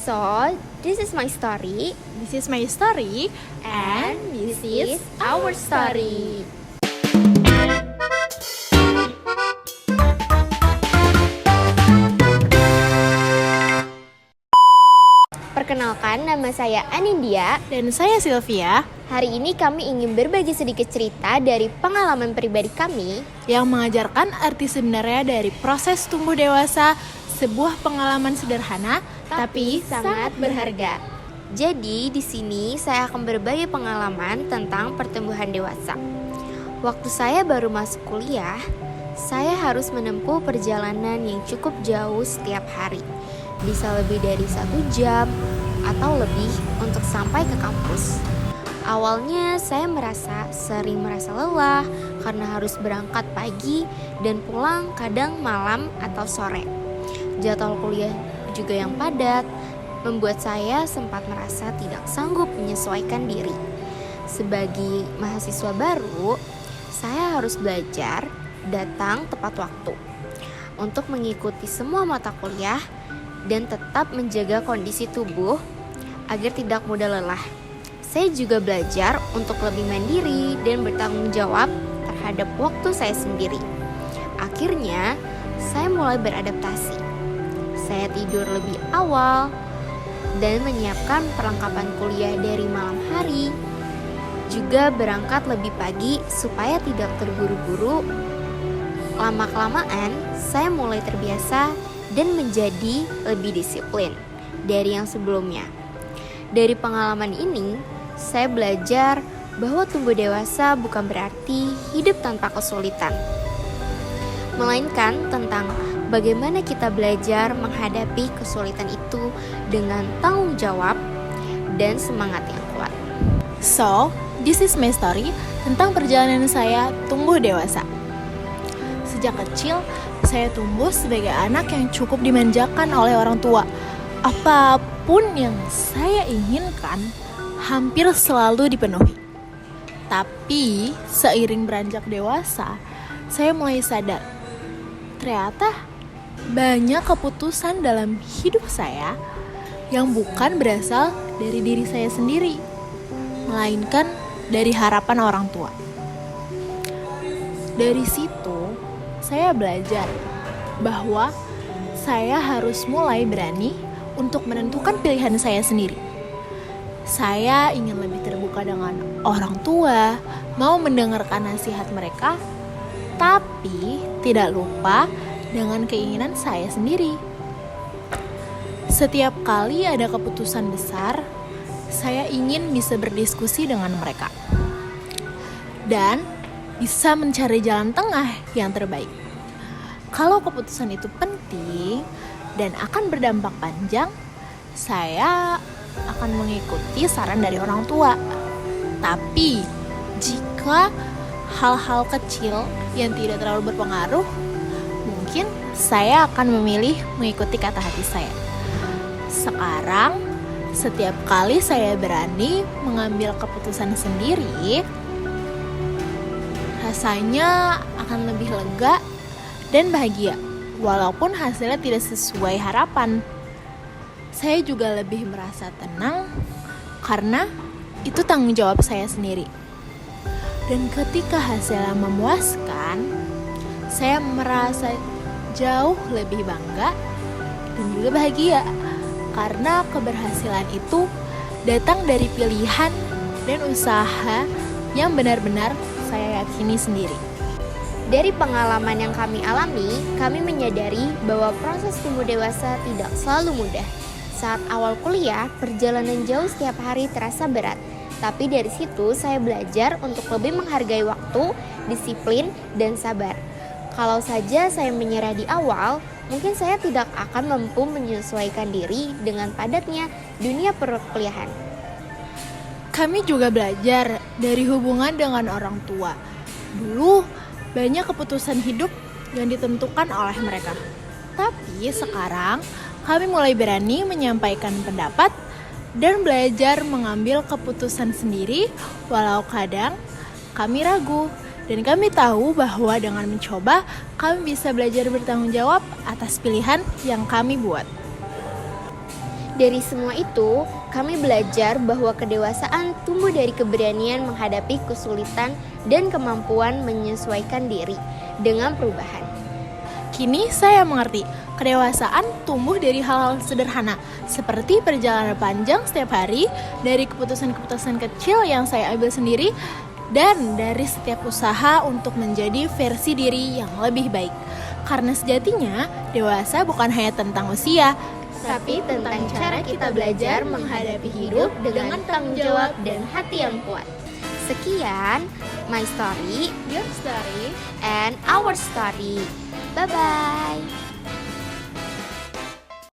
So, this is my story, This is my story, and this is our story. Perkenalkan, nama saya Anindya. dan saya Sylvia Hari ini kami ingin berbagi sedikit cerita dari pengalaman pribadi kami. yang mengajarkan arti sebenarnya dari proses tumbuh dewasa, sebuah pengalaman sederhana tapi sangat berharga. Jadi, di sini saya akan berbagi pengalaman tentang pertumbuhan dewasa. Waktu saya baru masuk kuliah, saya harus menempuh perjalanan yang cukup jauh setiap hari. Bisa lebih dari 1 jam atau lebih untuk sampai ke kampus. Awalnya saya sering merasa lelah karena harus berangkat pagi dan pulang kadang malam atau sore. Jadwal kuliah juga yang padat membuat saya sempat merasa tidak sanggup menyesuaikan diri. Sebagai mahasiswa baru, saya harus belajar datang tepat waktu untuk mengikuti semua mata kuliah dan tetap menjaga kondisi tubuh agar tidak mudah lelah. Saya juga belajar untuk lebih mandiri dan bertanggung jawab terhadap waktu saya sendiri. Akhirnya, saya mulai beradaptasi. Saya tidur lebih awal dan menyiapkan perlengkapan kuliah dari malam hari. Juga berangkat lebih pagi supaya tidak terburu-buru. Lama-kelamaan, saya mulai terbiasa dan menjadi lebih disiplin dari yang sebelumnya. Dari pengalaman ini, saya belajar bahwa tumbuh dewasa bukan berarti hidup tanpa kesulitan, melainkan tentang bagaimana kita belajar menghadapi kesulitan itu dengan tanggung jawab dan semangat yang kuat. So, this is my story tentang perjalanan saya tumbuh dewasa. Sejak kecil, saya tumbuh sebagai anak yang cukup dimanjakan oleh orang tua. Apapun yang saya inginkan, hampir selalu dipenuhi. Tapi, seiring beranjak dewasa, saya mulai sadar, ternyata banyak keputusan dalam hidup saya yang bukan berasal dari diri saya sendiri, melainkan dari harapan orang tua. Dari situ, saya belajar bahwa saya harus mulai berani untuk menentukan pilihan saya sendiri. Saya ingin lebih terbuka dengan orang tua, mau mendengarkan nasihat mereka, tapi tidak lupa dengan keinginan saya sendiri. Setiap kali ada keputusan besar, saya ingin bisa berdiskusi dengan mereka dan bisa mencari jalan tengah yang terbaik. Kalau keputusan itu penting dan akan berdampak panjang, saya akan mengikuti saran dari orang tua. Tapi jika hal-hal kecil yang tidak terlalu berpengaruh, mungkin saya akan memilih mengikuti kata hati saya. Sekarang, setiap kali saya berani mengambil keputusan sendiri, rasanya akan lebih lega dan bahagia, walaupun hasilnya tidak sesuai harapan. Saya juga lebih merasa tenang karena itu tanggung jawab saya sendiri. Dan ketika hasilnya memuaskan, saya merasa jauh lebih bangga dan juga bahagia karena keberhasilan itu datang dari pilihan dan usaha yang benar-benar saya yakini sendiri. Dari pengalaman yang kami alami, kami menyadari bahwa proses tumbuh dewasa tidak selalu mudah. Saat awal kuliah, perjalanan jauh setiap hari terasa berat. Tapi dari situ saya belajar untuk lebih menghargai waktu, disiplin, dan sabar. Kalau saja saya menyerah di awal, mungkin saya tidak akan mampu menyesuaikan diri dengan padatnya dunia perkuliahan. Kami juga belajar dari hubungan dengan orang tua. Dulu, banyak keputusan hidup yang ditentukan oleh mereka. Tapi sekarang, kami mulai berani menyampaikan pendapat dan belajar mengambil keputusan sendiri, walau kadang kami ragu. Dan kami tahu bahwa dengan mencoba, kami bisa belajar bertanggung jawab atas pilihan yang kami buat. Dari semua itu, kami belajar bahwa kedewasaan tumbuh dari keberanian menghadapi kesulitan dan kemampuan menyesuaikan diri dengan perubahan. Kini saya mengerti, kedewasaan tumbuh dari hal-hal sederhana, seperti perjalanan panjang setiap hari, dari keputusan-keputusan kecil yang saya ambil sendiri, dan dari setiap usaha untuk menjadi versi diri yang lebih baik. Karena sejatinya, dewasa bukan hanya tentang usia, Tapi tentang cara kita belajar menghadapi hidup dengan tanggung jawab dan hati yang kuat. Sekian, my story your story. and our story. Bye-bye.